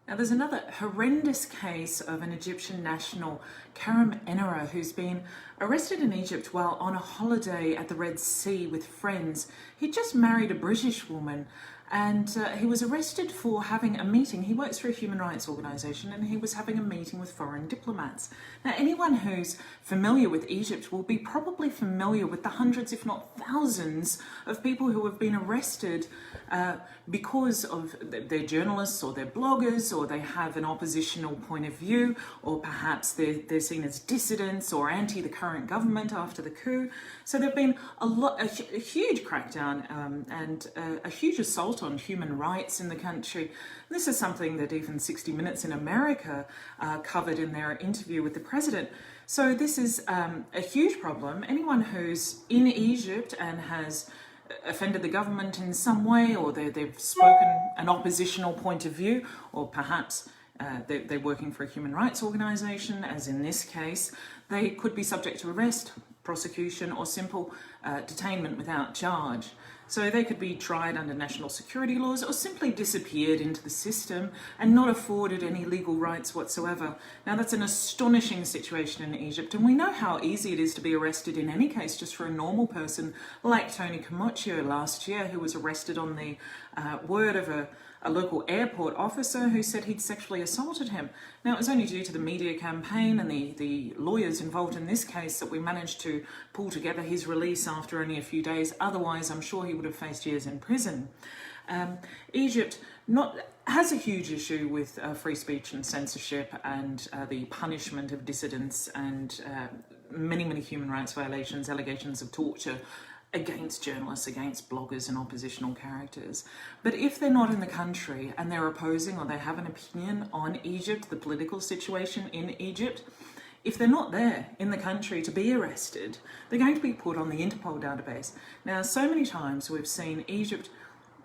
Now, there's another horrendous case of an Egyptian national, Karim Ennarah, who's been arrested in Egypt while on a holiday at the Red Sea with friends. He'd just married a British woman, and he was arrested for having a meeting. He works for a human rights organisation, and he was having a meeting with foreign diplomats. Now, anyone who's familiar with Egypt will be probably familiar with the hundreds, if not thousands, of people who have been arrested because of they're journalists or they're bloggers, or they have an oppositional point of view, or perhaps they're seen as dissidents or anti the current government after the coup. So there've been a huge crackdown and a huge assault on human rights in the country. This is something that even 60 Minutes in America covered in their interview with the president. So this is a huge problem. Anyone who's in Egypt and has offended the government in some way, or they've spoken an oppositional point of view, or perhaps they're working for a human rights organisation, as in this case, they could be subject to arrest, prosecution, or simple detainment without charge. So they could be tried under national security laws or simply disappeared into the system and not afforded any legal rights whatsoever. Now, that's an astonishing situation in Egypt, and we know how easy it is to be arrested in any case, just for a normal person like Tony Camocchio last year, who was arrested on the word of a local airport officer who said he'd sexually assaulted him. Now, it was only due to the media campaign and the lawyers involved in this case that we managed to pull together his release after only a few days. Otherwise, I'm sure he would have faced years in prison. Egypt has a huge issue with free speech and censorship and the punishment of dissidents and many human rights violations, allegations of torture against journalists, against bloggers and oppositional characters. But if they're not in the country and they're opposing or they have an opinion on Egypt, the political situation in Egypt, if they're not there in the country to be arrested, they're going to be put on the Interpol database. Now, so many times we've seen Egypt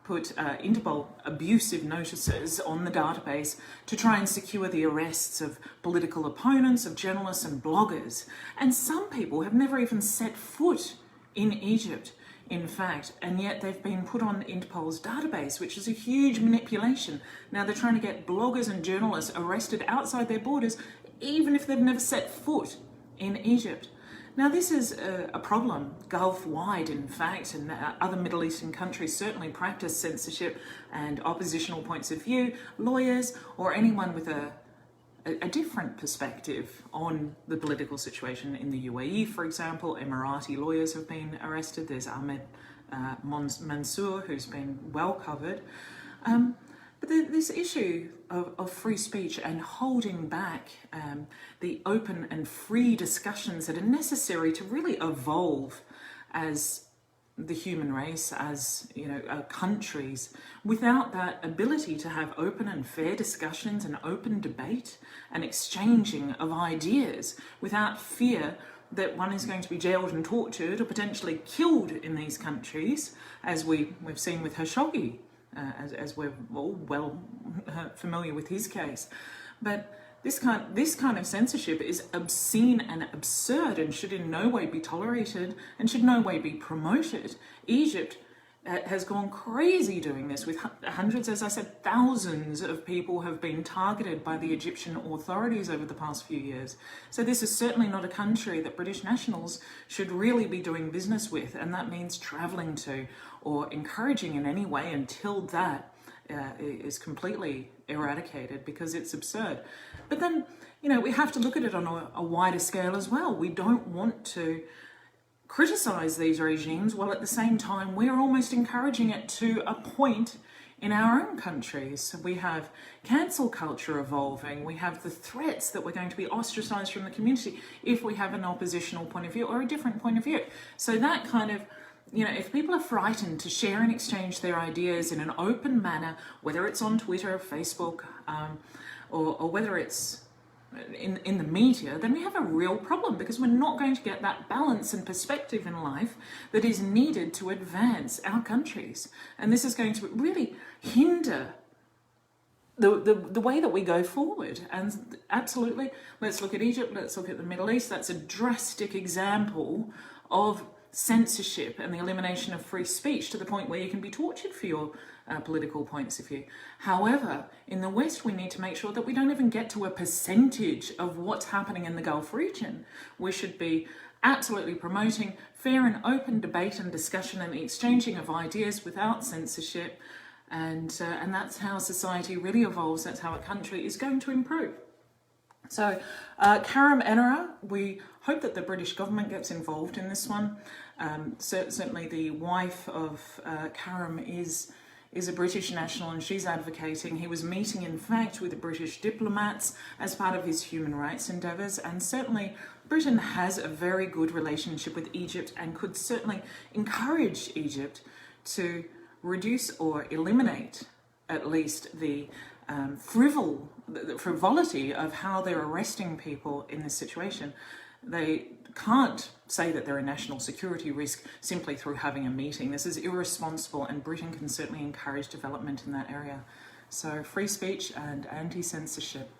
put Interpol abusive notices on the database to try and secure the arrests of political opponents, of journalists and bloggers. And some people have never even set foot in Egypt, in fact, and yet they've been put on Interpol's database, which is a huge manipulation. Now they're trying to get bloggers and journalists arrested outside their borders, even if they've never set foot in Egypt. Now this is a problem Gulf-wide, in fact, and other Middle Eastern countries certainly practice censorship and oppositional points of view. Lawyers or anyone with a different perspective on the political situation in the UAE, for example. Emirati lawyers have been arrested. There's Ahmed Mansour, who's been well covered. But this issue of free speech and holding back the open and free discussions that are necessary to really evolve as the human race, as countries, without that ability to have open and fair discussions and open debate and exchanging of ideas without fear that one is going to be jailed and tortured or potentially killed in these countries, as we've seen with Khashoggi, as we're all well familiar with his case. But this kind of censorship is obscene and absurd and should in no way be tolerated and should no way be promoted. Egypt has gone crazy doing this, with hundreds, as I said, thousands of people have been targeted by the Egyptian authorities over the past few years. So this is certainly not a country that British nationals should really be doing business with, and that means travelling to or encouraging in any way until that is completely eradicated, because it's absurd. But then, we have to look at it on a wider scale as well. We don't want to criticise these regimes while at the same time we're almost encouraging it to a point in our own countries. We have cancel culture evolving. We have the threats that we're going to be ostracised from the community if we have an oppositional point of view or a different point of view. So that kind of, if people are frightened to share and exchange their ideas in an open manner, whether it's on Twitter, Facebook, or whether it's in the media, then we have a real problem, because we're not going to get that balance and perspective in life that is needed to advance our countries. And this is going to really hinder the way that we go forward. And absolutely, let's look at Egypt, let's look at the Middle East. That's a drastic example of censorship and the elimination of free speech, to the point where you can be tortured for your political points of view. However, in the West, we need to make sure that we don't even get to a percentage of what's happening in the Gulf region. We should be absolutely promoting fair and open debate and discussion and the exchanging of ideas without censorship. And that's how society really evolves. That's how a country is going to improve. So, Karim Ennarah, we hope that the British government gets involved in this one. Certainly the wife of Karim is a British national, and she's advocating. He was meeting, in fact, with the British diplomats as part of his human rights endeavours, and certainly Britain has a very good relationship with Egypt and could certainly encourage Egypt to reduce or eliminate at least the frivolity of how they're arresting people in this situation. They can't say that they're a national security risk simply through having a meeting. This is irresponsible, and Britain can certainly encourage development in that area. So free speech and anti-censorship.